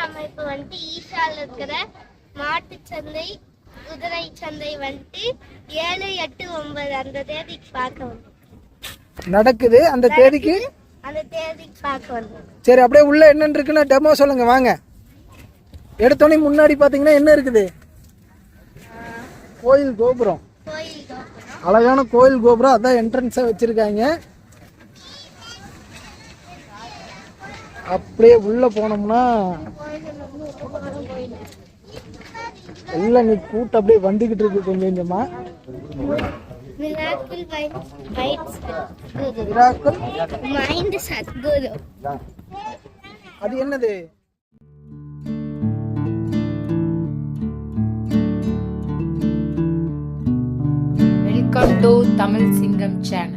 நம்ம இப்போ வந்துட்டு ஈஷால இருக்கிற மாட்டு சந்தை குதிரை சந்தை வந்துட்டு 7, 8, 9 அந்த தேதிக்கு பார்க்க வந்தோம். நடக்குது அந்த தேதிக்கு பார்க்க வந்தோம். சரி, அப்படியே உள்ள என்னன்னு இருக்குன்னா டெமோ சொல்லுங்க வாங்க. எடுத்தோடனே முன்னாடி பாத்தீங்கன்னா என்ன இருக்குது? கோயில் கோபுரம். அழகான கோயில் கோபுரம், அதான் என்ட்ரன்ஸா வச்சிருக்காங்க. அப்படியே உள்ள போனோம்னா உள்ள நீ கூட்டம் அப்படியே வந்துகிட்டு இருக்கு கொஞ்சம் கொஞ்சமா. அது என்னது? வெல்கம் டு தமிழ் சிங்கம் சேனல்.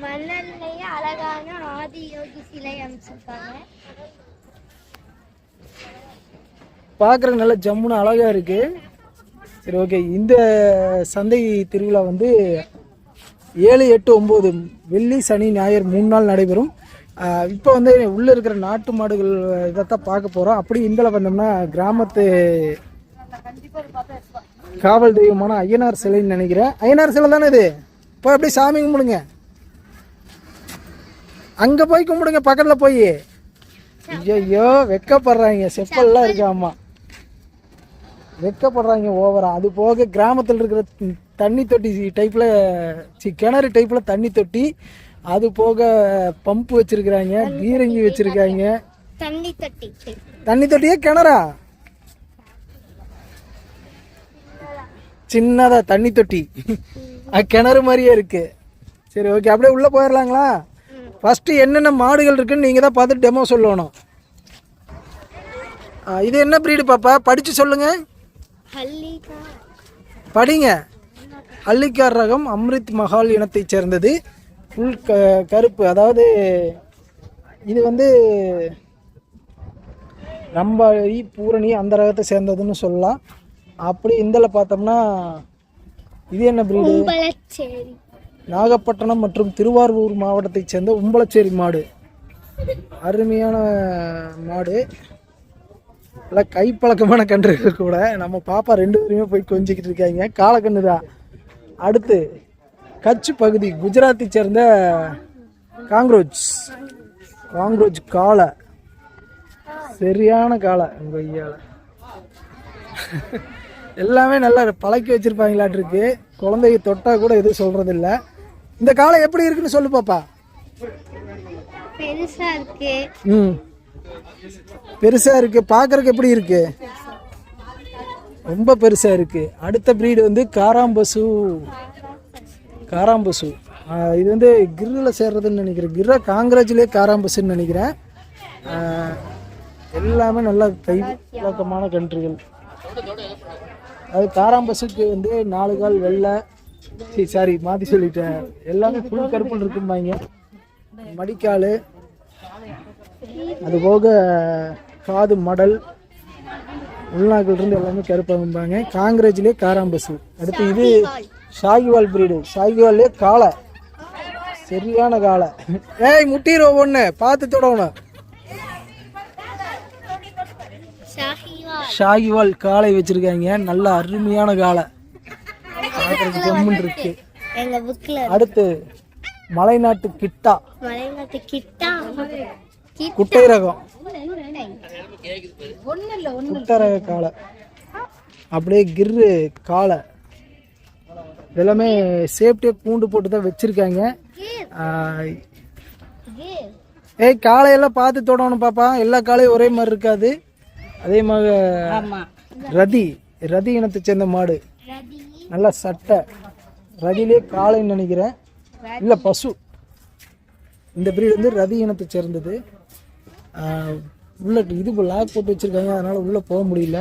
மணல்லையே அழகான ஆதியோகி சிலை அமைச்சிருக்காங்க. பார்க்குறதுக்கு நல்ல ஜம்முன்னு அழகா இருக்கு. சரி, ஓகே. இந்த சந்தை திருவிழா வந்து 7, 8, 9 வெள்ளி சனி ஞாயிறு 3 நாள் நடைபெறும். இப்போ வந்து உள்ளே இருக்கிற நாட்டு மாடுகள் இதைத்தான் பார்க்க போகிறோம். அப்படி இந்தில் வந்தோம்னா கிராமத்து காவல் தெய்வமான ஐயனார் சிலைன்னு நினைக்கிறேன். ஐயனார் சிலை தானே இது? இப்போ அப்படியே சாமி கும்பிடுங்க, அங்கே போய் கும்பிடுங்க பக்கத்தில் போய். ஐயோ வெக்கப்படுறாங்க, செப்பல்லாம் இருக்கு. ஆமாம், வெக்கப்படுறாங்க ஓவரா. அது போக கிராமத்தில் இருக்கிற தண்ணி தொட்டி டைப்பில் கிணறு டைப்பில் தண்ணி தொட்டி, அது போக பம்பு வச்சிருக்கிறாங்க, பீரங்கி வச்சிருக்காங்க. தண்ணி தொட்டியே கிணறா? சின்னதா தண்ணி தொட்டி, கிணறு மாதிரியே இருக்கு. சரி, ஓகே. அப்படியே உள்ள போயிடலாங்களா? ஃபர்ஸ்ட் என்னென்ன மாடுகள் இருக்குன்னு நீங்க தான் பார்த்து டெமோ சொல்லணும். இது என்ன பிரீடு பாப்பா? படிச்சு சொல்லுங்க, படிங்க. அல்லிக்கார் ரகம், அம்ரித் மஹால் இனத்தை சேர்ந்தது. ஃபுல் கருப்பு, அதாவது இது வந்து ரம்பாரி பூரணி அந்த ரகத்தை சேர்ந்ததுன்னு சொல்லலாம். அப்படி இதில் பார்த்தோம்னா இது என்ன பிரீடு? நாகப்பட்டினம் மற்றும் திருவாரூர் மாவட்டத்தை சேர்ந்த உம்பளச்சேரி மாடு. அருமையான மாடு, நல்லா கைப்பழக்கமான கன்றுகள் கூட. நம்ம பாப்பா 2 பேருமே போய் கொஞ்சிக்கிட்டு இருக்காங்க. காலக்கண்ணு தான். அடுத்து கட்ச் பகுதி, குஜராத்தை சேர்ந்த காங்க்ரோச் காளை. சரியான காளை. உங்கள் ஐயால எல்லாமே நல்லா பழக்கி வச்சிருப்பாங்களாட்டு இருக்கு. குழந்தைய தொட்டா கூட எதுவும் சொல்றது இல்லை. இந்த காளை எப்படி இருக்குன்னு சொல்லு பாப்பா. பெருசா இருக்கு. பாக்குறதுக்கு எப்படி இருக்கு? ரொம்ப பெருசா இருக்கு. அடுத்த பிரீடு வந்து காராம்பசு. இது வந்து கிரில் சேர்றதுன்னு நினைக்கிறேன். கிர காங்கிரேஜ்லேயே காராம்பசுன்னு நினைக்கிறேன். எல்லாமே நல்ல கைப்பழக்கமான கன்றுகள். அது காராம்பசுக்கு வந்து 4 கால் வெள்ளை, சாரி மாற்றி சொல்லிட்டேன், எல்லாமே ஃபுல் கருப்பில் இருக்கும்பாங்க. மடிக்கால், அது போக காது மடல், உள்நாக்கில் இருந்து எல்லாமே கருப்பாகும்பாங்க. காங்கிரேஜ்லேயே காராம்பசு. அடுத்து இது ஷாகிவால் பிரீடு. ஷாகிவால்லே காளை, சரியான காளை. ஏய் முட்டிடுவோம், ஒன்று பார்த்து தொடங்கணும். ஷாகிவால் காளை வச்சிருக்காங்க. நல்ல அருமையான காளை, ஜம்முன்னு இருக்கு. அடுத்து மலைநாட்டு கிட்டா, குட்டை ரகம், குட்டை ரக காளை. அப்படியே கிர்ரு காளை. இதெல்லாமே சேஃப்டியா கூண்டு போட்டு தான் வச்சிருக்காங்க. ஏய் காளையெல்லாம் பார்த்து தொடணும் பாப்பா. எல்லா காளையும் ஒரே மாதிரி இருக்காது. அதே மாதிரி ரதி இனத்தை சேர்ந்த மாடு, நல்ல சட்டை. ரதியிலே காளைன்னு நினைக்கிறேன், இல்லை பசு. இந்த பிரீடு வந்து ரதி இனத்தை சேர்ந்தது. உள்ள இது லாக் போட்டு வச்சிருக்காங்க, அதனால உள்ள போக முடியல.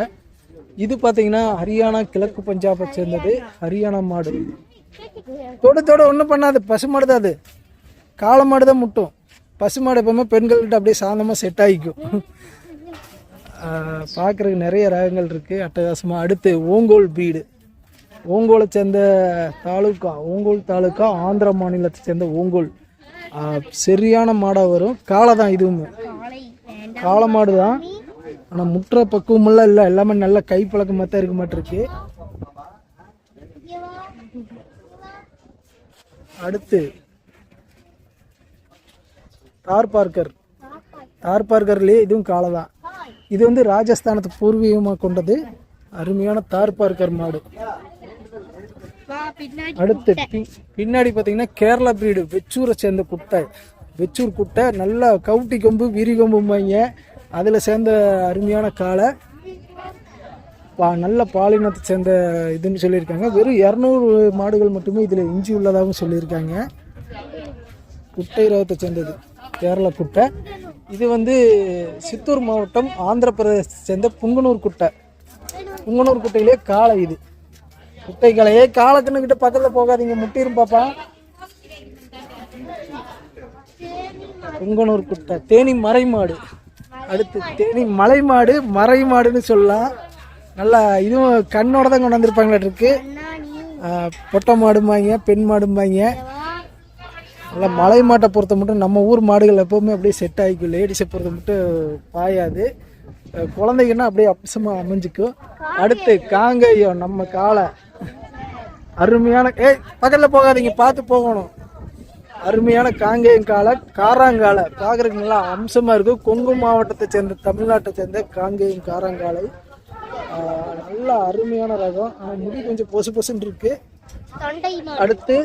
இது பார்த்தீங்கன்னா ஹரியானா கிழக்கு பஞ்சாபை சேர்ந்தது. ஹரியானா மாடு. தோட ஒன்றும் பண்ணாது, பசு மாடு தான். அது காளை மாடு தான் முட்டும். பசு மாடு எப்பவுமே பெண்கள்கிட்ட அப்படியே சாந்தமாக செட் ஆகிக்கும். பார்க்குறதுக்கு நிறைய ரகங்கள் இருக்குது, அட்டகாசமாக. அடுத்து ஓங்கோல் பீடு. ஓங்கோலை சேர்ந்த தாலுக்கா, ஓங்கோல் தாலுக்கா, ஆந்திரா மாநிலத்தை சேர்ந்த ஓங்கோல். சரியான மாடாக வரும். காளை தான், இதுவும் காளை மாடு தான். ஆனால் முற்ற பக்குவமெல்லாம் இல்லை, எல்லாமே நல்ல கைப்பழக்கமாக தான் இருக்க மாட்டிருக்கு. அடுத்து தார் பார்க்கர்லேயே இதுவும் காளை தான். இது வந்து ராஜஸ்தானத்தை பூர்வீகமாக கொண்டது. அருமையான தார் பார்க்கர் மாடு. அடுத்து பின்னாடி பார்த்தீங்கன்னா கேரளா பிரீடு, வெச்சூரை சேர்ந்த குட்டை. வெச்சூர் குட்டை நல்ல கவுட்டி கொம்பு, விரி கொம்புமாங்க, அதில் சேர்ந்த அருமையான காளை. நல்ல பாலினத்தை சேர்ந்த இதுன்னு சொல்லியிருக்காங்க. வெறும் 200 மாடுகள் மட்டுமே இதில் இஞ்சி உள்ளதாகவும் சொல்லியிருக்காங்க. குட்டை ரகத்தை சேர்ந்தது கேரளா குட்டை. இது வந்து சித்தூர் மாவட்டம், ஆந்திர பிரதேசத்தை சேர்ந்த புங்கனூர் குட்டை. புங்கனூர் குட்டையிலே காளை. இது குட்டை காளையே. காளைக்கண்ணுக்கிட்ட பக்கத்தில் போகாதீங்க, முட்டிரும் பாப்பா. புங்கனூர் குட்டை தேனி மறைமாடு. அடுத்து தேனி மலைமாடு, மறைமாடுன்னு சொல்லலாம். நல்லா இதுவும் கண்ணோட தான் கொண்டு வந்திருப்பாங்களா இருக்கு. பொட்டை மாடும்பாங்க, பெண் மாடும்பாங்க. நல்லா மலை மாட்டை பொறுத்த மட்டும் நம்ம ஊர் மாடுகள் எப்போவுமே அப்படியே செட் ஆகிக்கும். லேடிஸை பொறுத்த மட்டும் பாயாது, குழந்தைங்கன்னா அப்படியே அம்சமாக அமைஞ்சிக்கும். அடுத்து காங்கேயம், நம்ம காளை. அருமையான பக்கத்தில் போகாதீங்க, பார்த்து போகணும். அருமையான காங்கேயம் காளை, காராங்காலை. பார்க்குறதுக்கு நல்லா அம்சமாக இருக்கும். கொங்கு மாவட்டத்தை சேர்ந்த, தமிழ்நாட்டை சேர்ந்த காங்கேயம் காராங்காலை. நல்லா அருமையான ரகம். ஆனால் முடி கொஞ்சம் பொசு பொசுன்னு இருக்கு. அடுத்து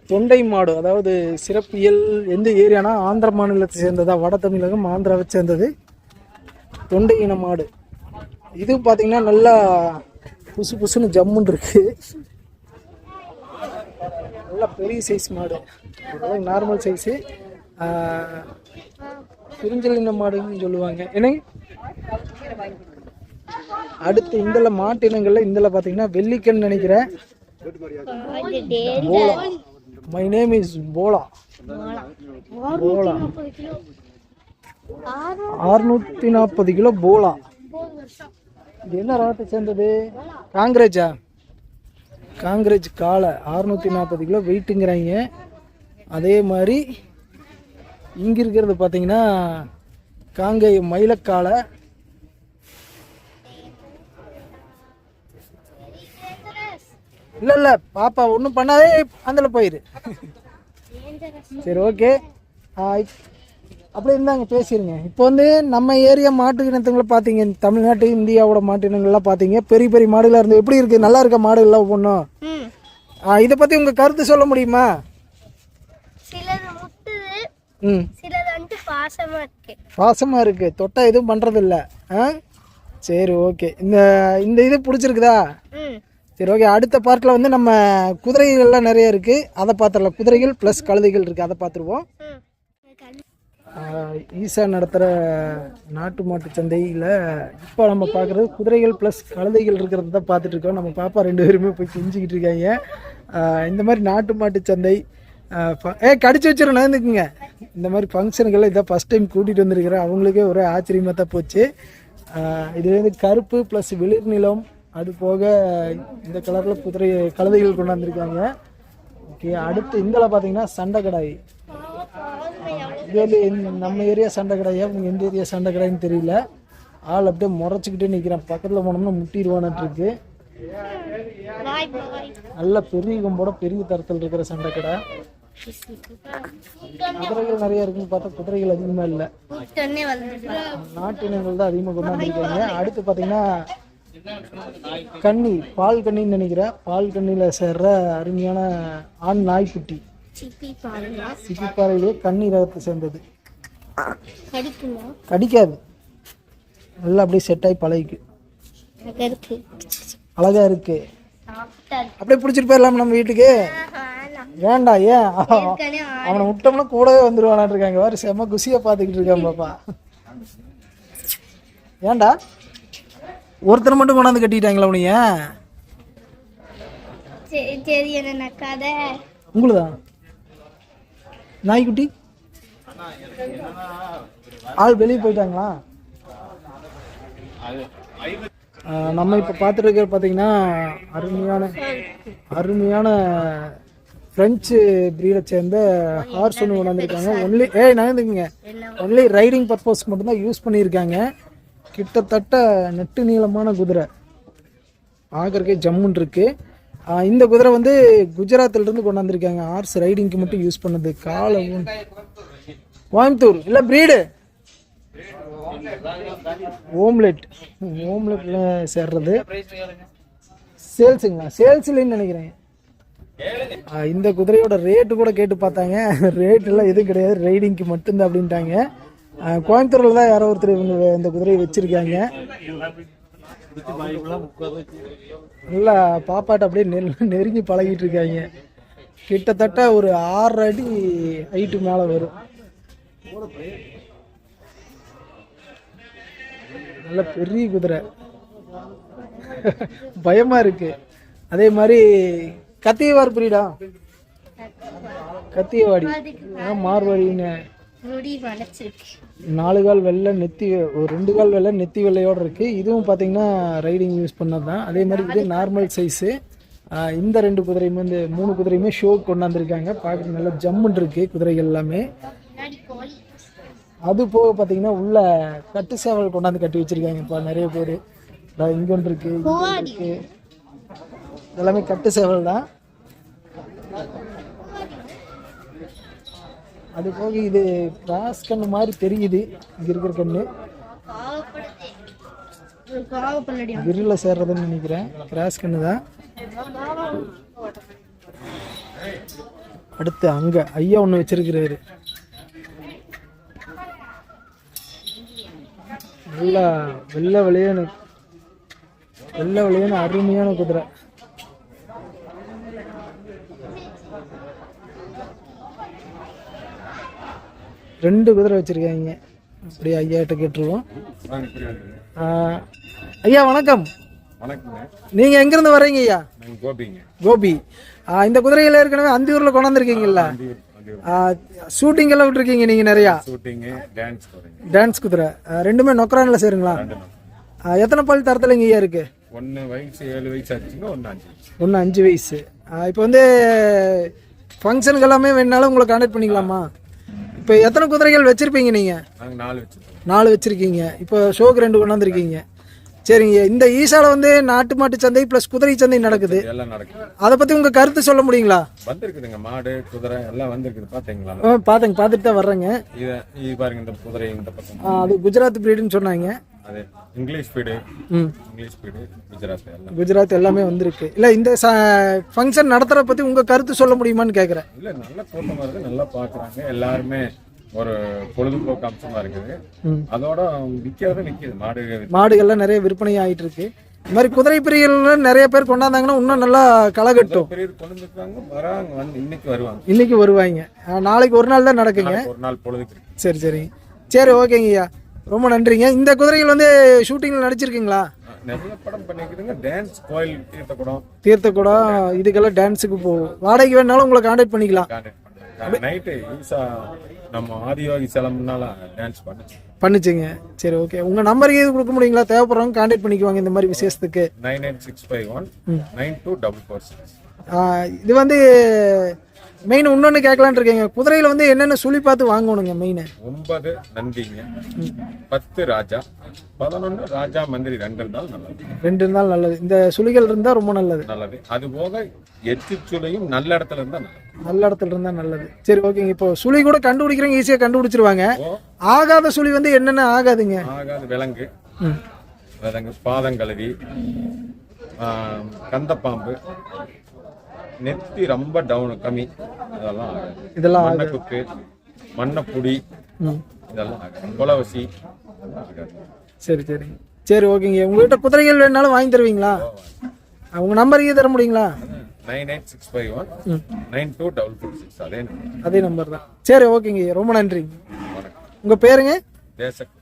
தொண்டை மாடு, அதாவது சிறப்பியல் எந்த ஏரியானா ஆந்திர மாநிலத்தை சேர்ந்ததா, வட தமிழகம் ஆந்திராவை சேர்ந்தது. தொண்டை இன மாடு. இது பார்த்தீங்கன்னா நல்லா புசு புசுன்னு ஜம்முன்னு இருக்கு. நல்லா பெரிய சைஸ் மாடு, நார்மல் சைஸு. குறிஞ்சல் இன மாடுன்னு சொல்லுவாங்க. என்ன அடுத்து இந்த மாட்டு இனங்கள்ல இந்த பார்த்தீங்கன்னா வெள்ளிக்கண் நினைக்கிறேன். மை நேம் இஸ் போலா. 640 கிலோ போலா. இது என்ன ரகத்தை சேர்ந்தது? காங்கிரேஜா? காங்கிரேஜ் காளை. 640 கிலோ வெயிட்டுங்கிறாங்க. அதே மாதிரி இங்கே இருக்கிறது பார்த்தீங்கன்னா காங்கேயம் மயிலக்காளை. இல்லை பாப்பா ஒன்றும் பண்ணாதே, அதில் போயிரு. சரி, ஓகே. அப்படி இருந்தாங்க, பேசிடுங்க. இப்போ வந்து நம்ம ஏரியா மாட்டு இனத்துங்களை பார்த்தீங்க, தமிழ்நாட்டு இந்தியாவோட மாட்டு இனங்கள்லாம் பார்த்தீங்க, பெரிய பெரிய மாடுகளாக இருந்து எப்படி இருக்குது? நல்லா இருக்க மாடுகள்லாம் ஒவ்வொன்றும். இதை பற்றி உங்கள் கருத்து சொல்ல முடியுமா? பாசமாக இருக்குது, தொட்டா எதுவும் பண்ணுறதில்ல. சரி, ஓகே. இந்த இது பிடிச்சிருக்குதா? சரி, ஓகே. அடுத்த பார்ட்டில் வந்து நம்ம குதிரைகள்லாம் நிறைய இருக்குது, அதை பார்த்துடலாம். குதிரைகள் ப்ளஸ் கழுதைகள் இருக்குது, அதை பார்த்துருவோம். ஈசா நடத்துகிற நாட்டு மாட்டு சந்தையில் இப்போ நம்ம பார்க்குறது குதிரைகள் ப்ளஸ் கழுதைகள் இருக்கிறத தான் பார்த்துட்ருக்கோம். நம்ம பாப்பா 2 பேருமே போய் கெஞ்சிக்கிட்டு இருக்காங்க. இந்த மாதிரி நாட்டு மாட்டு சந்தை கடிச்சு வச்சிடும் நடந்துக்குங்க. இந்த மாதிரி ஃபங்க்ஷனுக்கெல்லாம் இதான் ஃபஸ்ட் டைம் கூட்டிகிட்டு வந்திருக்கிறேன். அவங்களுக்கே ஒரே ஆச்சரியமாக தான் போச்சு. இதுலேருந்து கருப்பு ப்ளஸ் வெளிர் நிலம், அது போக இந்த கலரில் கழுதைகள் கொண்டாந்துருக்காங்க. ஓகே. அடுத்து இதில் பார்த்தீங்கன்னா சண்டை கடாய். இது வந்து நம்ம ஏரியா சண்டை கடாயா, உங்கள் எந்த ஏரியா சண்டை கடாயின்னு தெரியல. ஆள் அப்படியே முறைச்சிக்கிட்டே நிற்கிறேன். பக்கத்தில் போனோம்னா முட்டிடுவானட்டு இருக்கு. நல்ல பெரிய கொம்போட பெரிய தரத்தில் இருக்கிற சண்டை கடை. குதிரைகள் நிறைய இருக்குன்னு பார்த்தா குதிரைகள் அதிகமாக இல்லை, நாட்டு இனங்கள் தான் அதிகமாக கொண்டாந்துருக்காங்க. அடுத்து பார்த்தீங்கன்னா கன்னி, பால் கன்னின்னு நினைக்கிறேன். பால் கண்ணியில் சேர்ற அருமையான ஆண் நாய்க்குட்டி. சிப்பிப்பாறையிலே கன்னி ரகத்தை சேர்ந்தது. கடிக்காது, நல்லா அப்படியே செட் ஆகி பழகிக்கு. அழகா இருக்கு. அப்படியே பிடிச்சிட்டு போயிடலாம் நம்ம வீட்டுக்கு. வேண்டாம், ஏன் அவனை விட்டோம்னா கூடவே வந்துடுவானான் இருக்காங்க. வேறு செம்ம குசியாக பார்த்துக்கிட்டு இருக்கான் பாப்பா. ஏன்டா ஒருத்தர் மட்டும் கொண்டாந்து கட்டிட்டாங்களா உனைய? உங்களுதான் நாய்க்குட்டி? ஆள் வெளியே போயிட்டாங்களா? நம்ம இப்போ பார்த்துட்டு இருக்கிறது பார்த்தீங்கன்னா அருமையான ஃப்ரெஞ்சு ப்ரீடை சேர்ந்த ஹார்ஸ் ஒன்று கொண்டாந்துருக்காங்க. ஒன்லி நகர்ந்துக்குங்க, ஒன்லி ரைடிங் பர்பஸ்க்கு மட்டும்தான் யூஸ் பண்ணியிருக்காங்க. கிட்டத்தட்ட நெட்டு நீளமான குதிரை, ஆகறக்கே ஜம்முன் இருக்கு. இந்த குதிரை வந்து குஜராத்லேருந்து கொண்டாந்துருக்காங்க. ஹார்ஸ் ரைடிங்க்கு மட்டும் யூஸ் பண்ணது. காலை கோயம்புத்தூர் இல்லை ப்ரீடு ஓம்லெட்ல சேர்றது. சேல்ஸுங்களா? சேல்ஸ்லன்னு நினைக்கிறேன். இந்த குதிரையோட ரேட்டு கூட கேட்டு பார்த்தாங்க. ரேட்டெல்லாம் எதுவும் கிடையாது, ரைடிங்க்கு மட்டும்தான் அப்படின்ட்டாங்க. கோயம்புத்தூரில் தான் யாரோ ஒருத்தர் இவங்க இந்த குதிரையை வச்சுருக்காங்க. நல்லா பாப்பாட்ட அப்படியே நெருங்கி பழகிட்டு இருக்காங்க. கிட்டத்தட்ட ஒரு 6 அடி ஹைட்டு மேலே வரும். நல்ல பெரிய குதிரை, பயமா இருக்கு. அதே மாதிரி கத்தியவார் பிரீடா, கத்தியவாடி மார்வாடின்னு 4 கால் வெள்ளை நெத்தி, ஒரு 2 கால் வெள்ளை நெத்தி வெள்ளையோடு இருக்கு. இதுவும் பார்த்தீங்கன்னா ரைடிங் யூஸ் பண்ணது தான். அதே மாதிரி இது நார்மல் சைஸு. இந்த 2 குதிரையுமே, இந்த 3 குதிரையுமே ஷோ கொண்டாந்துருக்காங்க. பார்க்குறது நல்லா ஜம்முன் இருக்கு குதிரைகள் எல்லாமே. அது போக பார்த்தீங்கன்னா உள்ள கட்டு சேவல் கொண்டாந்து கட்டி வச்சிருக்காங்க. இப்போ நிறைய பேர் இங்கே ஒன்று இருக்கு, இருக்கு, எல்லாமே கட்டு சேவல் தான். அது போக இது கிராஸ் கண்ணு மாதிரி தெரியுது. இங்கே இருக்கிற கண்ணு கிரில்ல சேர்றதுன்னு நினைக்கிறேன். கிராஸ் கண்ணு தான். அடுத்து அங்கே ஐயா ஒன்று வச்சிருக்கிறாரு. நல்லா வெள்ளை வெளியேன்னு அருமையான குதிரை. ரெண்டு குதிரை வச்சிருக்காங்க. அப்படியே ஐயாட்ட கேட்டுருவோம். ஐயா வணக்கம். நீங்க எங்க இருந்து வர்றீங்க ஐயா? கோபி. இந்த குதிரைகள் ஏற்கனவே அந்தியூர்ல கொண்டாந்துருக்கீங்கல்ல, ஷூட்டிங் எல்லாம் விட்டுருக்கீங்க நீங்க நிறையா? டான்ஸ் குதிரை ரெண்டுமே நொக்கரான்ல சேருங்களா? எத்தனை பல் தரத்துலங்க ஐயா இருக்கு? 1 வயசு 7 வயசு ஆச்சுங்க, 1 5 வயசு. இப்போ வந்து ஃபங்க்ஷனுக்கு எல்லாமே வேணாலும் உங்களை கான்டாக்ட் பண்ணிக்கலாமா? இப்போ எத்தனை குதிரைகள் வச்சிருப்பீங்க நீங்க? 4 வச்சிருக்கீங்க. இப்போ ஷோக்கு 2 கொண்டாந்துருக்கீங்க. சரிங்க. இந்த ஈசால வந்து நாட்டு மாட்டு சந்தை பிளஸ் குதிரை சந்தை நடக்குது. அதை பத்தி உங்க கருத்து சொல்ல முடியுங்களா? வந்திருக்குதுங்க, மாடு குதிரை எல்லாம் வந்திருக்குது. பாத்தீங்களா? பார்த்துட்டு தான் வர்றேங்க. இது பாருங்க, இந்த குதிரை இந்த பக்கம் அது குஜராத் பிரீடுன்னு சொன்னாங்க. அது இங்கிலீஷ் பிரீடு, குஜராத் எல்லாமே வந்திருக்கு. இல்ல இந்த ஃபங்க்ஷன் நடத்துற பத்தி உங்க கருத்து சொல்ல முடியுமான்னு கேக்குறேன். இல்ல நல்ல கூட்டமா இருக்கு, நல்லா பாக்குறாங்க எல்லாருமே. ஒரு பொழுதுபோக்கு அம்சமா இருக்குது. அதோட நிக்குது மாடுகள்லாம் நிறைய விற்பனை ஆயிட்டு இருக்கு. இந்த மாதிரி குதிரை பிரியர்கள் நிறைய பேர் கொண்டாந்தாங்கன்னா இன்னும் நல்லா களை கட்டும். இன்னைக்கு வருவாங்க. நாளைக்கு ஒரு நாள் தான் நடக்குங்க. ஒரு நாள் பொழுதுக்கு. சரி ஓகேங்க ஐயா, ரொம்ப நன்றிங்க. இந்த குதிரைகள் வந்து ஷூட்டிங்ல நடிச்சிருக்கீங்களா? நிறைய படம் பண்ணிக்கிறீங்க. டான்ஸ், கோயில், தீர்த்தக்குடம் இதுக்கெல்லாம் டான்ஸுக்கு போகும். வாடகைக்கு வேணாலும் உங்களை கான்டாக்ட் பண்ணிக்கலாம். நைட்டு ஈசா நம்ம ஆதியோகி சிலம்புனால டான்ஸ் பண்ணுச்சுங்க. சரி ஓகே, உங்க நம்பர் எது கொடுக்க முடியுங்களா? தேவைப்படுறவங்க கான்டாக்ட் பண்ணிக்குவாங்க இந்த மாதிரி விசேஷத்துக்கு. 9865192446. இது வந்து மெயின் இன்னொன்று கேட்கலான் இருக்கீங்க. குதிரையில வந்து என்னென்ன சுழி பார்த்து வாங்கணுங்க? மெயின் 9 நந்திங்க, 10 ராஜா, 11 ராஜா மந்திரி. 2 இருந்தால் நல்லது. 2 இருந்தால் நல்லது. இந்த சுழிகள் இருந்தா ரொம்ப நல்லது. அது போக 8 சுழியும் நல்ல இடத்துல இருந்தா நல்லது. சரி ஓகேங்க. இப்போ சுழி கூட கண்டுபிடிக்கிறவங்க ஈஸியா கண்டுபிடிச்சிருவாங்க. ஆகாத சுழி வந்து என்னென்ன ஆகாதுங்க? ஆகாத விலங்கு, பாதங்கழுவி, கந்தப்பாம்பு, நெத்தி ரொம்ப டவுன் கம்மி, இதெல்லாம் மண்ணக்குக்கு, மண்ணப்புடி, இதெல்லாம் குலவசி. சரி ஓகேங்க. உங்ககிட்ட குதிரைகள் வேணாலும் வாங்கி தருவீங்களா? உங்க நம்பருக்கு தர முடியுங்களா? 9865192446. அதே நம்பர் தான். சரி ஓகேங்க, ரொம்ப நன்றி. உங்க பேருங்க? தேசக்